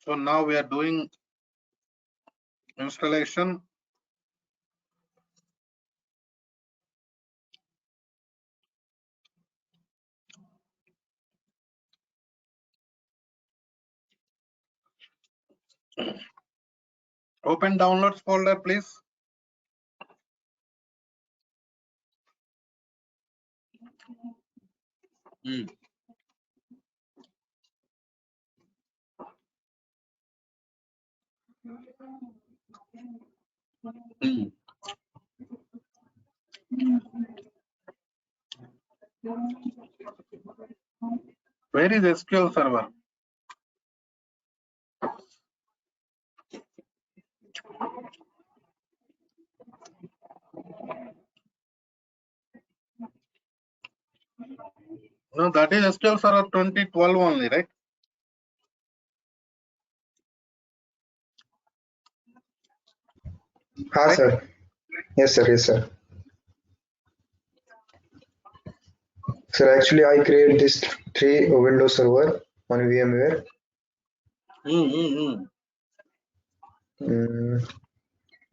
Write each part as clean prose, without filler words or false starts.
So now we are doing installation. Open downloads folder, please. Where is SQL Server? No, that is SQL Server 2012 only, right? Right? Sir. Yes, sir. Yes, sir. Sir, actually, I create this 3 Windows server on VMware.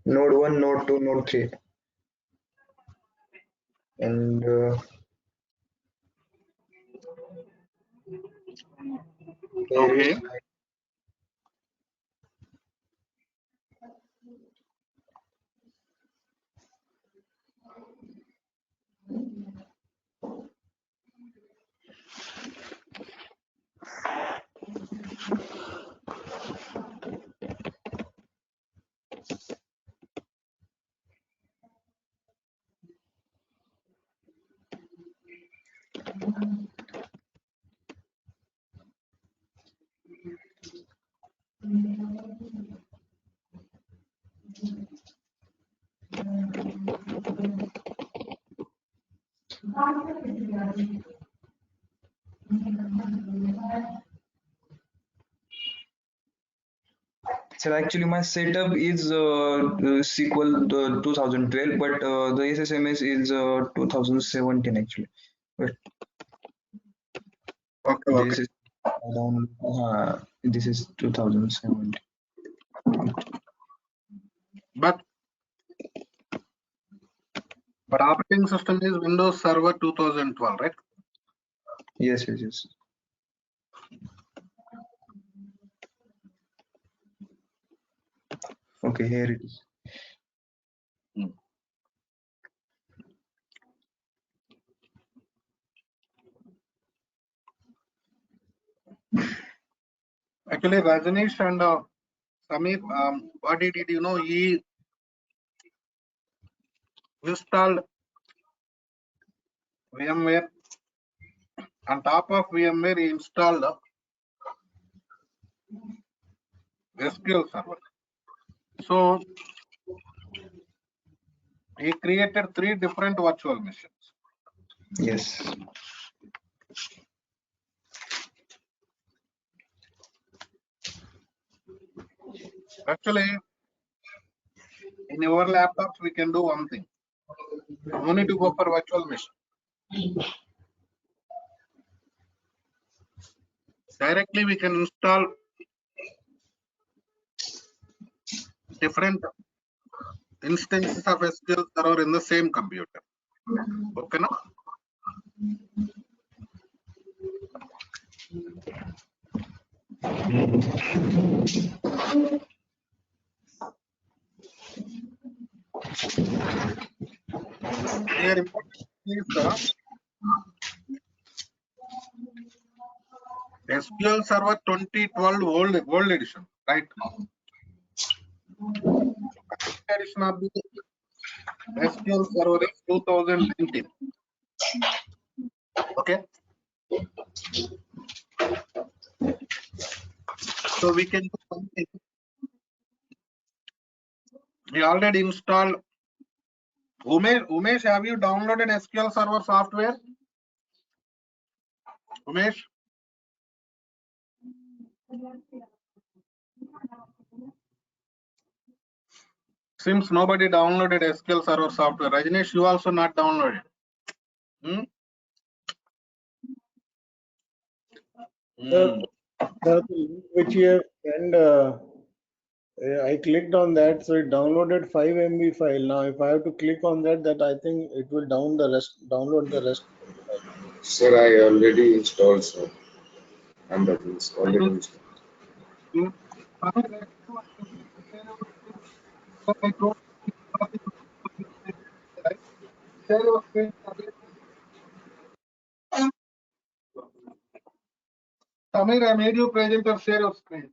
Node 1, Node 2, Node 3. And Okay. So actually my setup is SQL 2012, but the SSMS is 2017 actually. But Okay. this is this is 2017. But operating system is Windows Server 2012, right? Yes, yes, yes. Okay, here it is. Actually, Rajanish and Samir, what he did, he installed VMware. On top of VMware, he installed SQL Server. So he created 3 different virtual machines. Yes. Actually, in your laptops, we can do one thing. No need to go for virtual machine. Directly, we can install different instances of SQL Server in the same computer. Okay, no? Here important is SQL Server 2012 old edition, right? Edition of the SQL Server is 2019. Okay. So we can do something. We already installed. Umesh, have you downloaded SQL Server software? Umesh? Seems nobody downloaded SQL Server software. Rajneesh, you also not downloaded. The link which you have sent, I clicked on that, so it downloaded 5 MB file. Now, if I have to click on that, I think it will download the rest. Sir, I already installed, sir. And that is already installed. You- Samir, I told you, right? Share your screen. Samir, I made you presenter. Share your screen.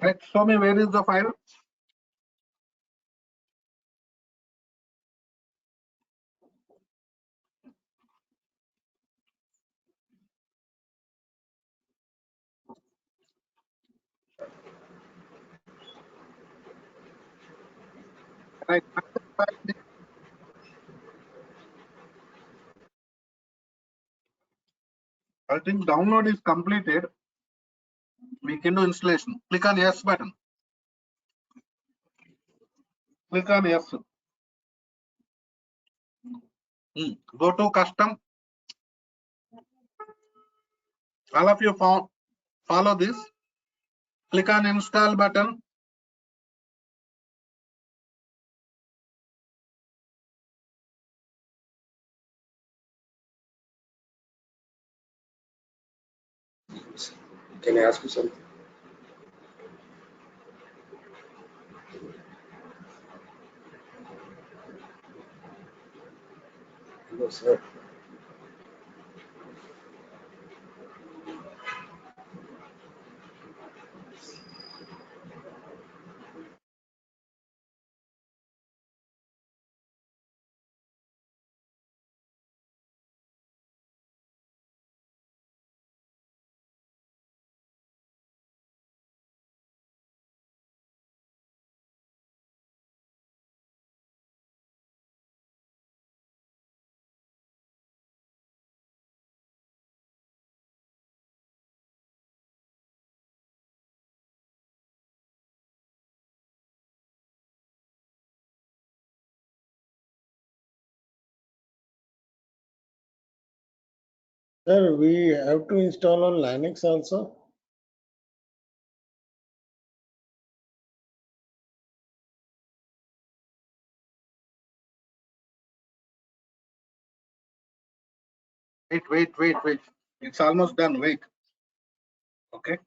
Right. Show me where is the file. Right. I think download is completed. We can do installation. Click on yes button. Click on yes. Go to custom. All of you follow this. Click on install button. Can I ask you something? No, sir. Sir, we have to install on Linux also. Wait. It's almost done. Wait. Okay.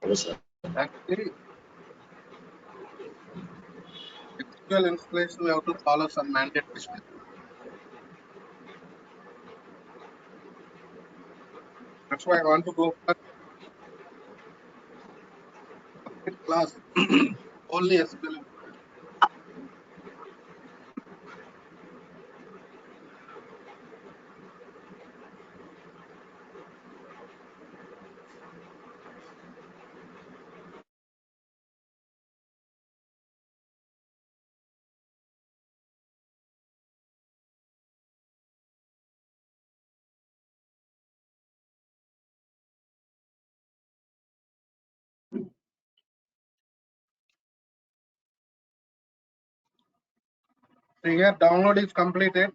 Hello, sir. Actually, SQL installation, we have to follow some mandatory steps. That's why I want to go for class. Only SQL. So here download is completed.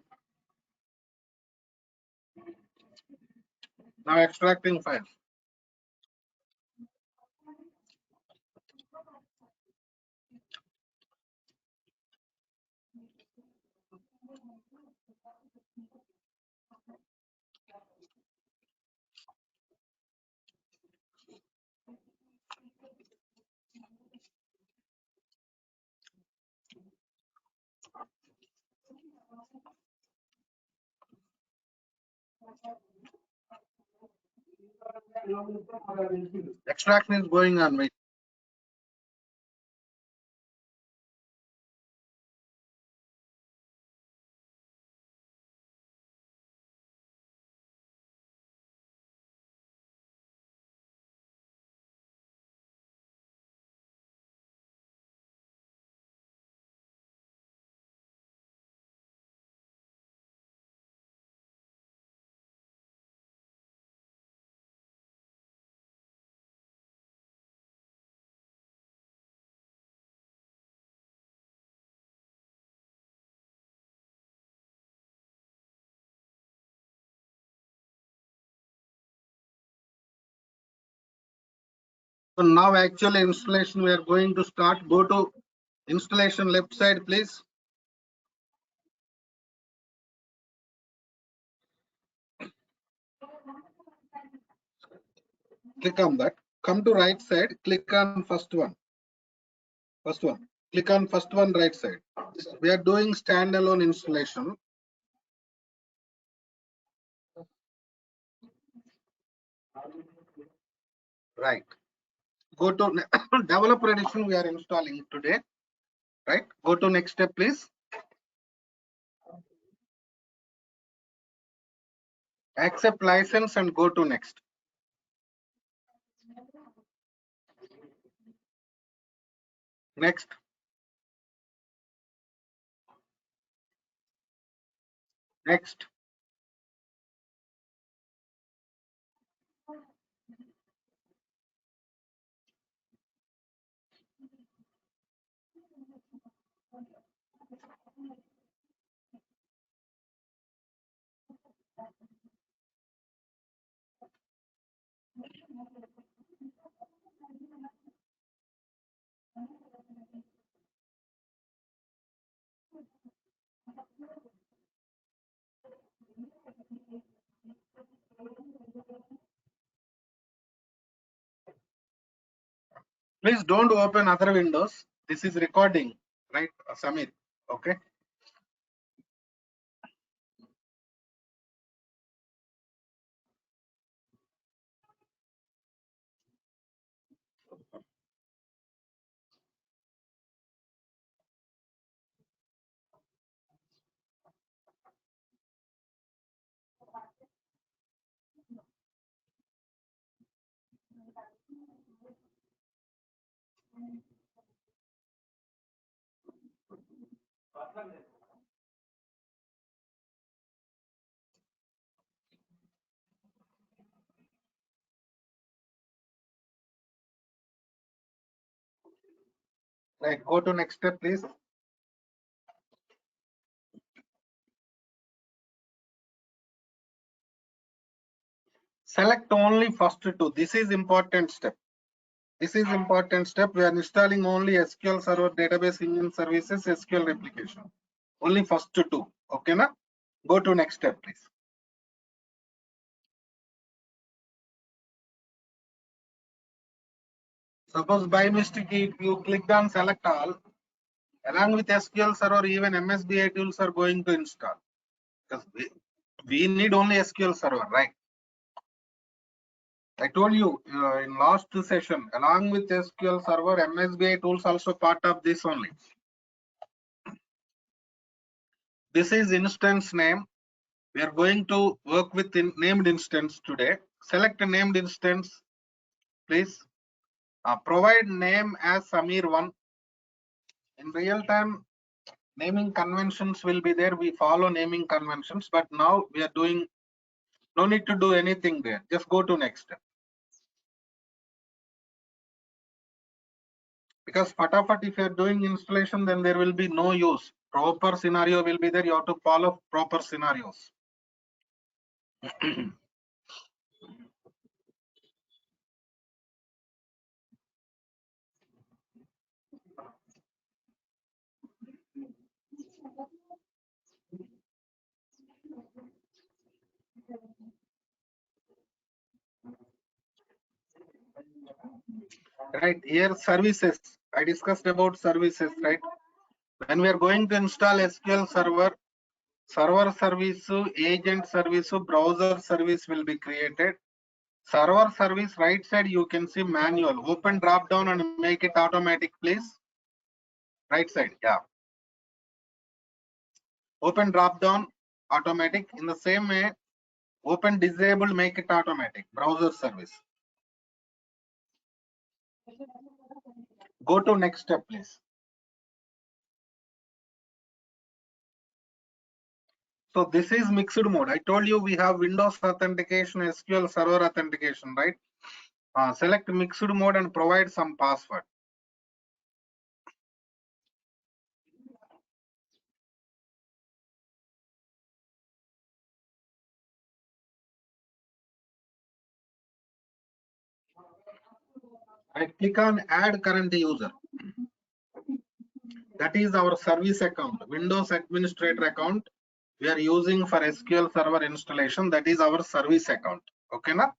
Now extracting file. Extraction is going on. Wait. So now actually installation we are going to start. Go to installation left side, please. Click on that. Come to right side. Click on first one. First one. Click on first one right side. We are doing standalone installation. Right. Go to developer edition. We are installing today. Right. Go to next step, please. Accept license and go to next. Next. Next. Please don't open other windows. This is recording, right, Samir? Okay. Right. Go to next step, please. Select only first two. This is important step. This is important step. We are installing only SQL Server Database Engine Services SQL replication. Only first two. Okay, na? Go to next step, please. Suppose by mistake you clicked on select all, along with SQL Server, even MSBI tools are going to install. Because we need only SQL Server, right? I told you in last session, along with SQL Server, MSBI tools also part of this only. This is instance name. We are going to work with named instance today. Select a named instance, please. Provide name as Samir1. In real time, naming conventions will be there. We follow naming conventions, but now we are doing, no need to do anything there. Just go to next step. Because fatafat, if you are doing installation, then there will be no use. Proper scenario will be there. You have to follow proper scenarios. Right here, services. I discussed about services, right? When we are going to install SQL Server, server service, agent service, browser service will be created. Server service, right side, you can see manual. Open drop down and make it automatic, please. Right side, yeah. Open drop down, automatic. In the same way, open disable, make it automatic. Browser service. Go to next step, please. So this is mixed mode. I told you we have Windows authentication, SQL Server authentication, right? Select mixed mode and provide some password. Right, click on add current user. That is our service account, Windows administrator account. We are using for SQL Server installation. That is our service account. Okay, na?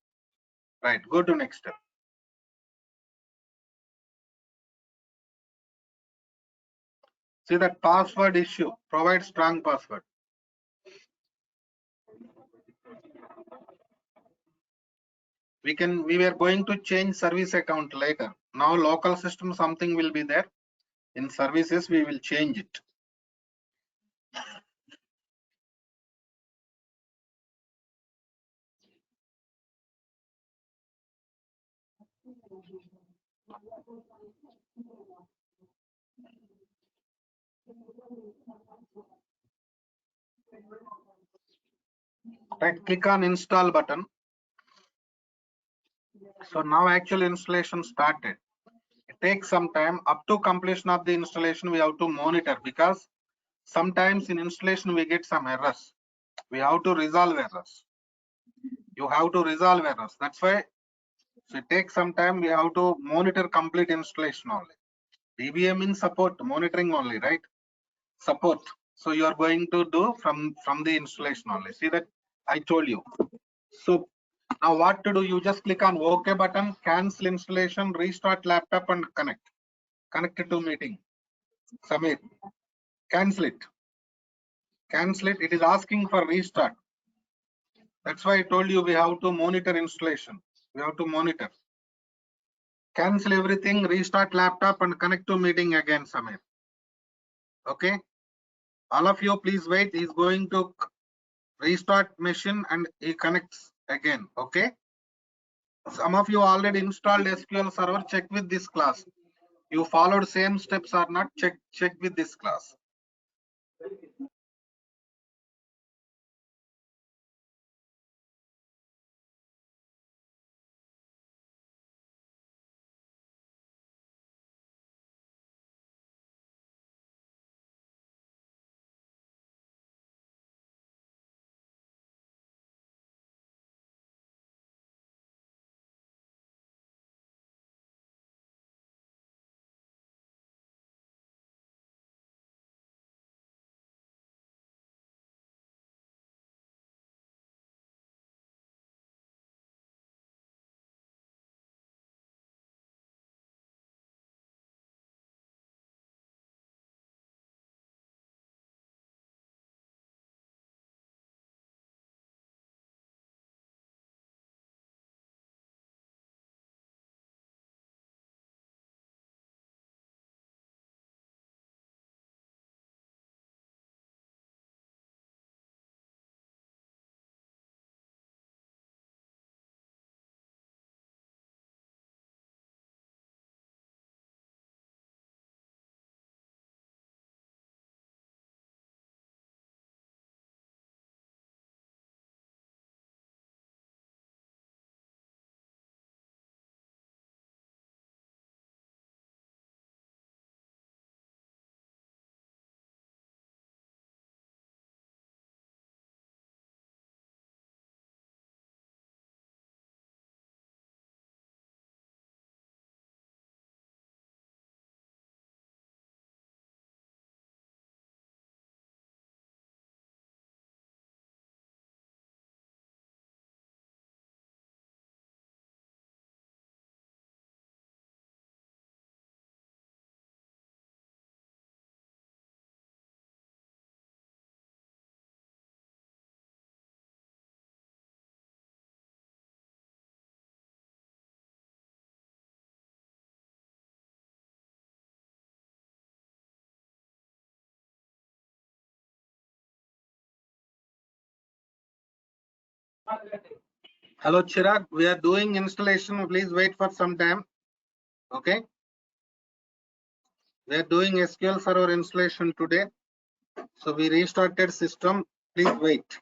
Right, go to next step. See that password issue, provide strong password. We were going to change service account later. Now local system something will be there. In services, we will change it. Right, click on install button. So now actual installation started. It takes some time. Up to completion of the installation, we have to monitor, because sometimes in installation we get some errors. We have to resolve errors. You have to resolve errors. That's why, so it takes some time. We have to monitor complete installation only. DBA means support, monitoring only, right? Support. So you are going to do from the installation only. See that I told you. So now what to do? You just click on OK button, cancel installation, restart laptop and connect. Connect it to meeting. Submit. Cancel it. Cancel it. It is asking for restart. That's why I told you we have to monitor installation. We have to monitor. Cancel everything, restart laptop and connect to meeting again, Samir. Okay. All of you, please wait. He's going to restart machine and he connects again. Okay. Some of you already installed SQL Server. Check with this class. You followed same steps or not? Check with this class. Hello, Chirag. We are doing installation. Please wait for some time. Okay. We are doing SQL Server installation today. So we restarted system. Please wait.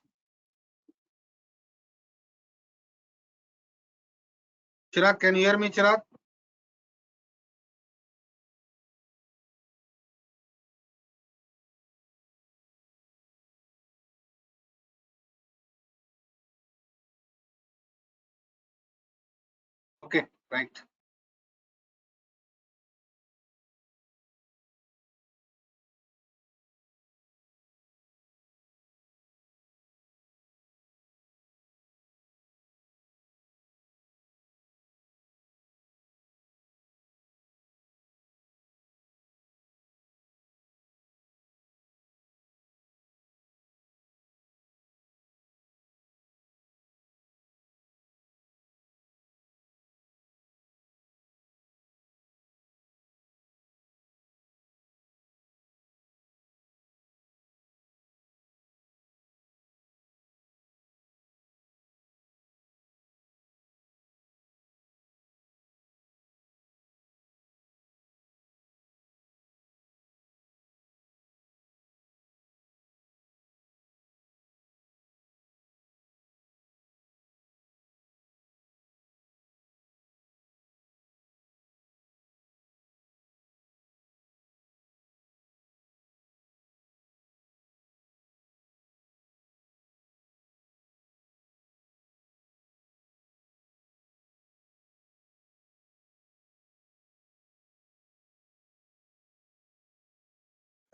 Chirag, can you hear me, Chirag? Okay, right.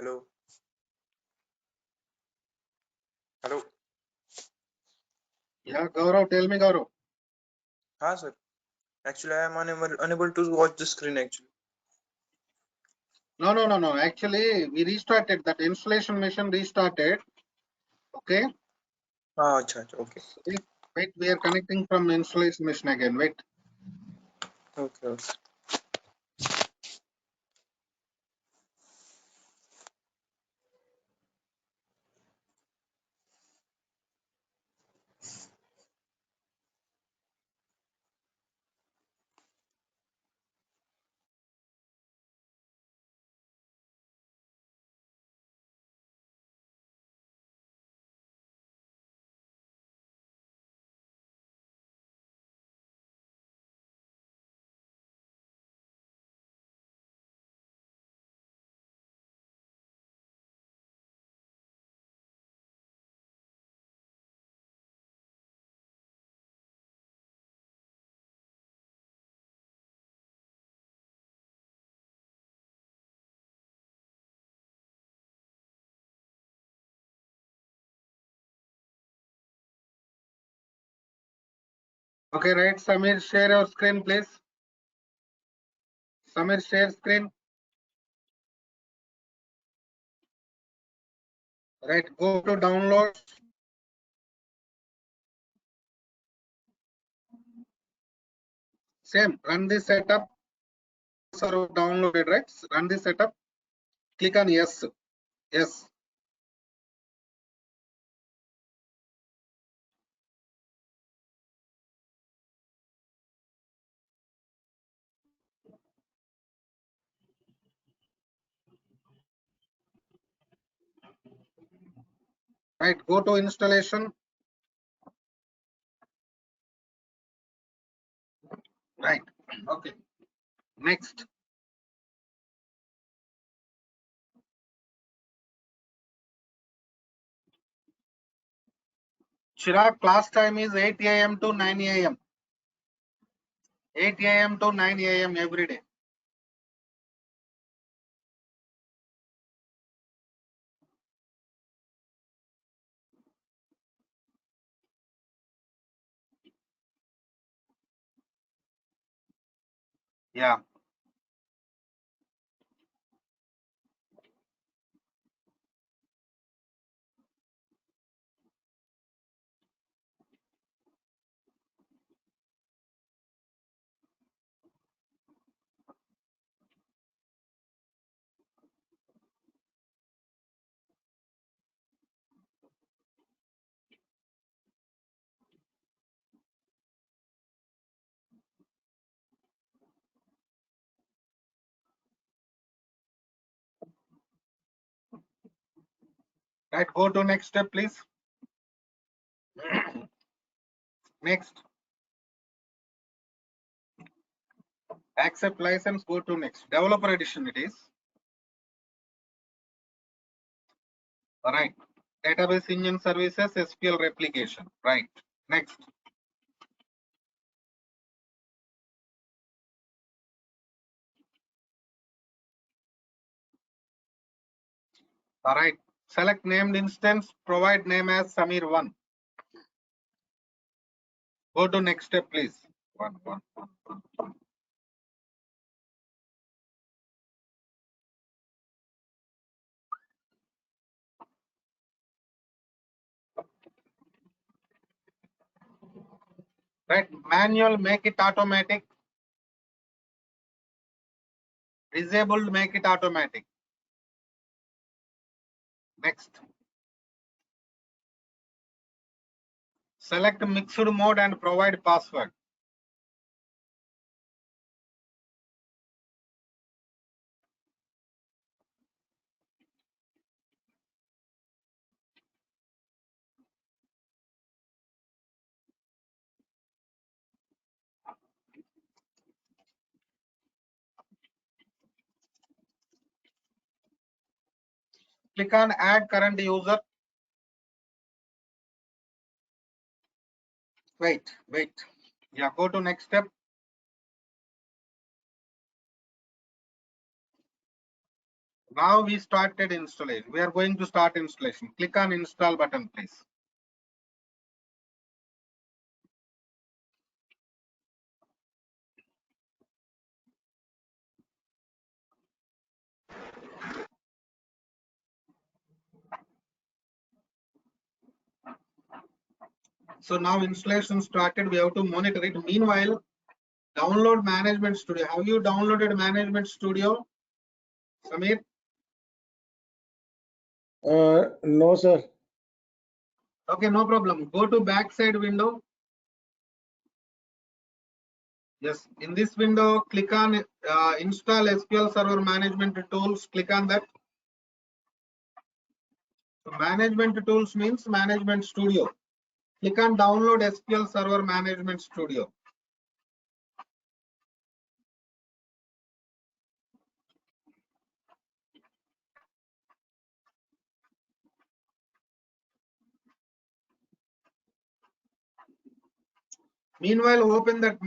Hello. Hello. Yeah, Gaurav, tell me, Gaurav. हाँ sir. Actually, I am unable to watch the screen actually. No. Actually, we restarted that installation mission. Restarted. Okay. हाँ अच्छा अच्छा okay Wait. We are connecting from installation mission again. Wait. okay. Okay, right. Samir, share your screen, please. Samir, share screen. Right. Go to download. Same. Run the setup. Server downloaded, right? Run the setup. Click on yes. Yes. Right. Go to installation. Right. Okay. Next. Chirag, class time is 8 a.m. to 9 a.m. 8 a.m. to 9 a.m. every day. Yeah. Right. Go to next step, please. Next. Accept license. Go to next. Developer edition it is. All right. Database engine services, SQL replication. Right. Next. All right. Select named instance. Provide name as Samir1. Go to next step, please. One. Right. Manual, make it automatic. Disabled, make it automatic. Next. Select mixed mode and provide password. Click on add current user. Wait. Yeah, go to next step. Now we started installation. We are going to start installation. Click on install button, please. So now installation started. We have to monitor it. Meanwhile, download Management Studio. Have you downloaded Management Studio, Samir? No, sir. Okay, no problem. Go to backside window. Yes, in this window, click on install SQL Server Management Tools. Click on that. So management Tools means Management Studio. Click on download SQL Server Management Studio. Meanwhile, open that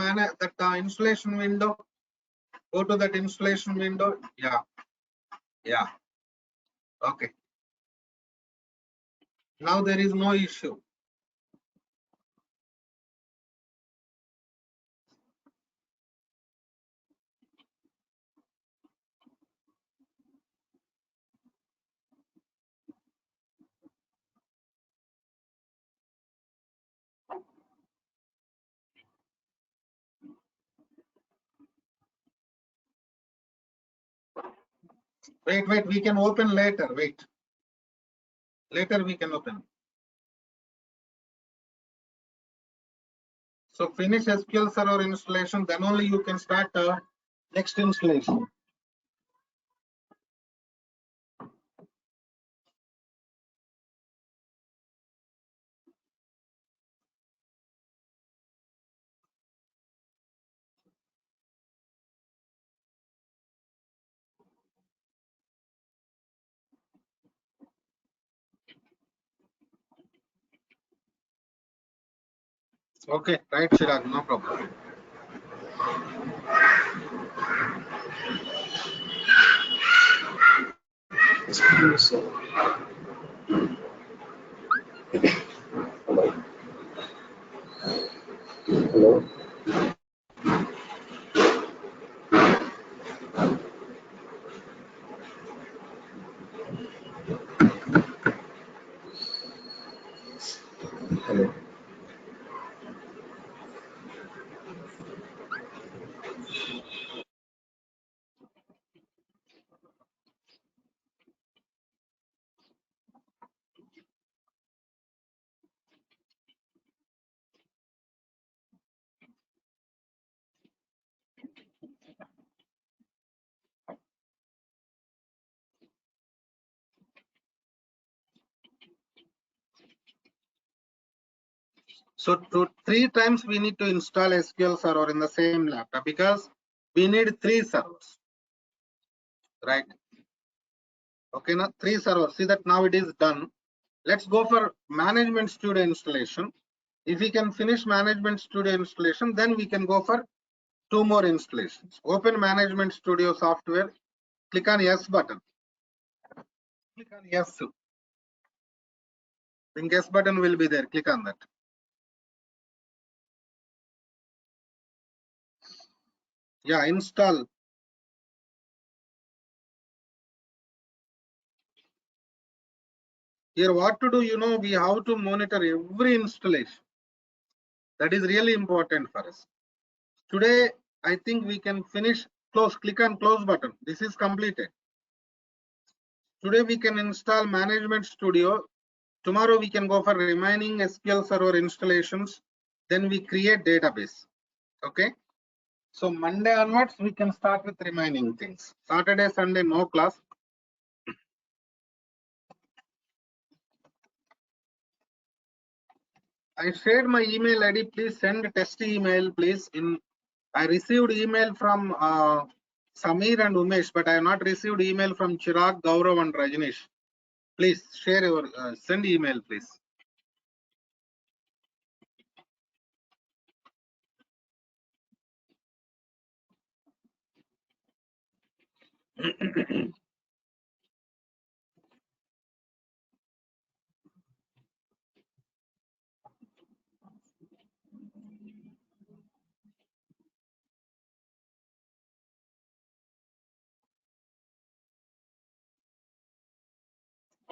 installation window. Go to that installation window. Yeah. Okay. Now there is no issue. Wait, we can open later. Wait. Later we can open. So finish SQL Server installation, then only you can start next installation. Okay, right, Chirag, no problem. Hello. Hello. So 3 times we need to install SQL Server in the same laptop because we need 3 servers, right? Okay, now 3 servers. See that now it is done. Let's go for Management Studio installation. If we can finish Management Studio installation, then we can go for 2 more installations. Open Management Studio software. Click on Yes button. Click on Yes. Then Yes button will be there. Click on that. Yeah, install. Here what to do, we have to monitor every installation. That is really important for us. Today, I think we can finish close. Click on close button. This is completed. Today we can install Management Studio. Tomorrow we can go for remaining SQL Server installations. Then we create database. Okay. So Monday onwards, we can start with remaining things. Saturday, Sunday, no class. I shared my email ID. Please send test email, please. I received email from Samir and Umesh, but I have not received email from Chirag, Gaurav, and Rajneesh. Please share your send email, please.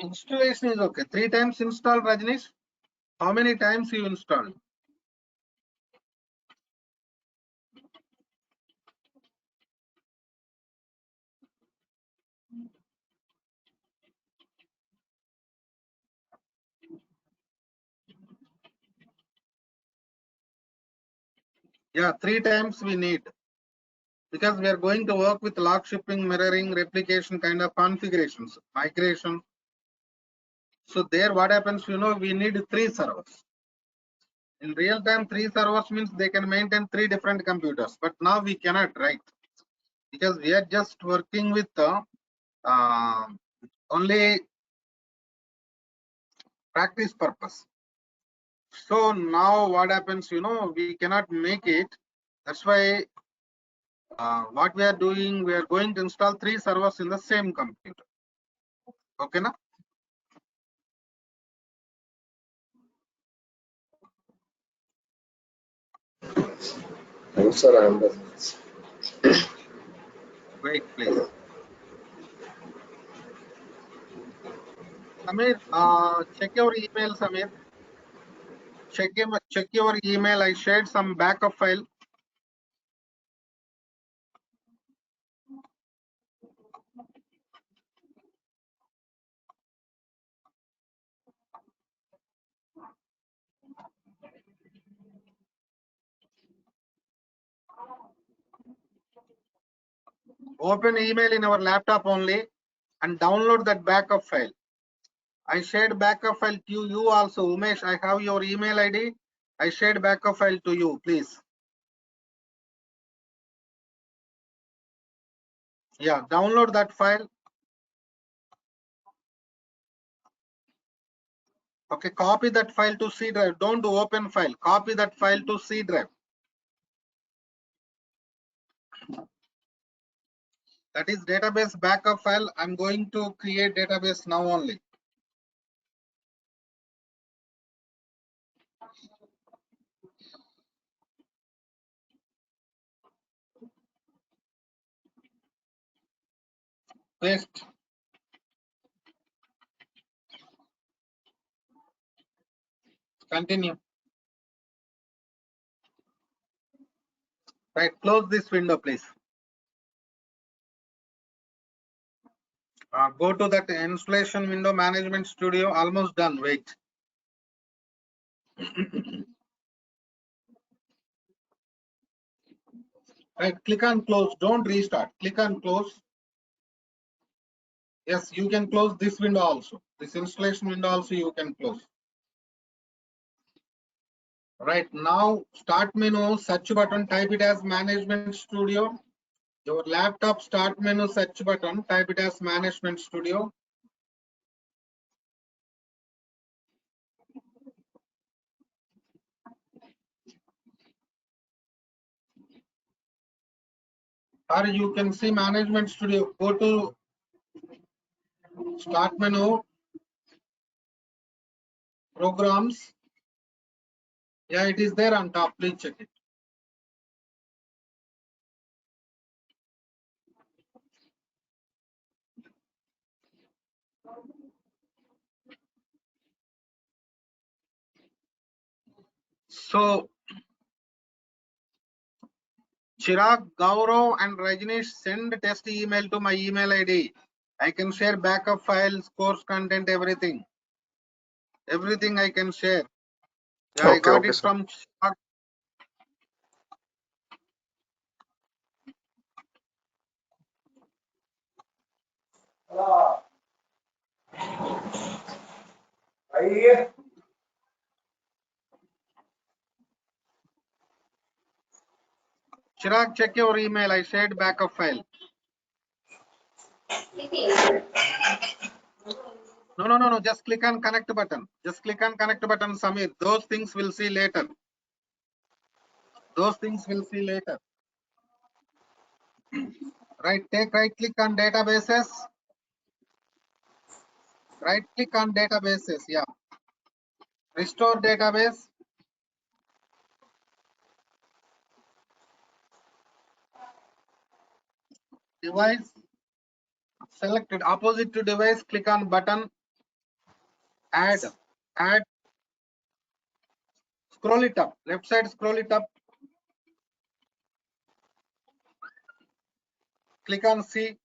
Installation is okay. 3 times install, Rajnish. How many times you installed? Yeah, 3 times we need, because we are going to work with lock shipping, mirroring, replication kind of configurations, migration. So there what happens, we need 3 servers. In real time, 3 servers means they can maintain 3 different computers, but now we cannot, right? Because we are just working with only practice purpose. So now what happens, we cannot make it. That's why what we are doing, we are going to install 3 servers in the same computer. Okay, na? No, sir, I am the. Wait, please. Samir, check your email, Samir. Check your email. I shared some backup file. Open email in our laptop only and download that backup file. I shared backup file to you also. Umesh, I have your email ID. I shared backup file to you, please. Yeah, download that file. Okay, copy that file to C drive. Don't do open file. Copy that file to C drive. That is database backup file. I'm going to create database now only. Paste. Continue. Right, close this window, please. Go to that installation window, management studio. Almost done. Wait. Right, click on close. Don't restart. Click on close. Yes, you can close this window also. This installation window also you can close. Right now, start menu, search button, type it as Management Studio. Your laptop start menu, search button, type it as Management Studio. Or you can see Management Studio. Go to start menu, programs. Yeah, it is there on top. Please check it. So Chirag, Gaurav, and Rajneesh, send test email to my email ID. I can share backup files, course content, everything. Everything I can share. Yeah, I got it from Chirag. Chirag, check your email. I shared backup file. No. Just click on connect button. Just click on connect button, Samir. Those things we'll see later. Those things we'll see later. Right, take right click on databases. Right click on databases. Yeah. Restore database. Device. Selected opposite to device. Click on button. add, scroll it up, left side scroll it up, click on C,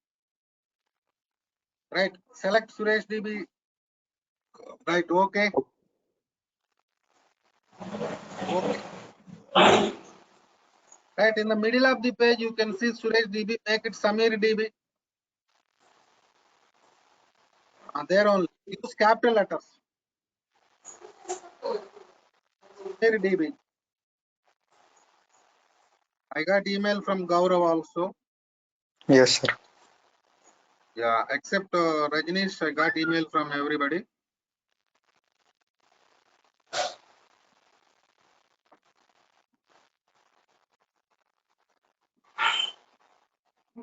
right, select Suresh DB, right, okay, okay. Right, in the middle of the page, you can see Suresh DB, make it Samir DB. There only, use capital letters. Samir DB. I got email from Gaurav also. Yes, sir. Yeah, except Rajnish, I got email from everybody.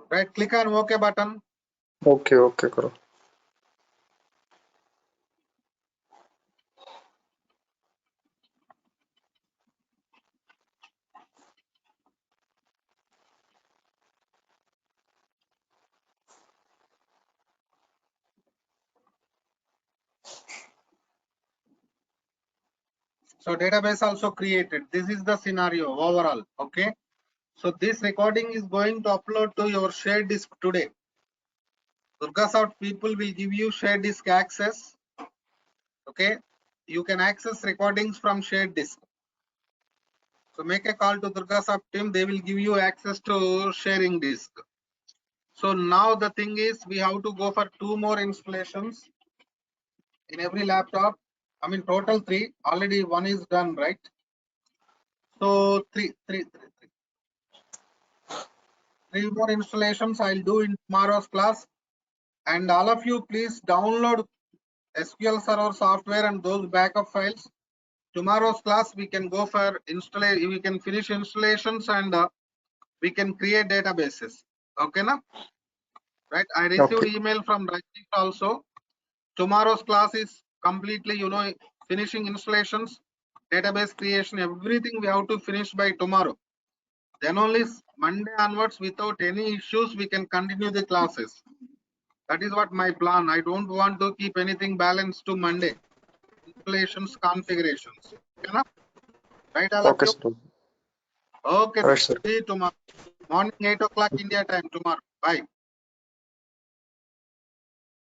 Right, click on OK button. Okay, okay, Guru. So database also created. This is the scenario overall. Okay. So this recording is going to upload to your shared disk today. Durgasoft people will give you shared disk access. Okay. You can access recordings from shared disk. So make a call to Durgasoft team. They will give you access to sharing disk. So now the thing is we have to go for 2 more installations in every laptop. I mean total 3. Already 1 is done, right? So three more installations I'll do in tomorrow's class. And all of you please download SQL Server software and those backup files. Tomorrow's class we can go for installation. We can finish installations and we can create databases. Okay, na? Right? I received Okay. email from Rajit also. Tomorrow's class is completely, finishing installations, database creation, everything we have to finish by tomorrow. Then only Monday onwards, without any issues, we can continue the classes. That is what my plan. I don't want to keep anything balanced to Monday. Installations, configurations. Okay, na? Right, all of Okay, you? sir. Okay, Right, sir. see you tomorrow. Morning 8 o'clock India time tomorrow. Bye.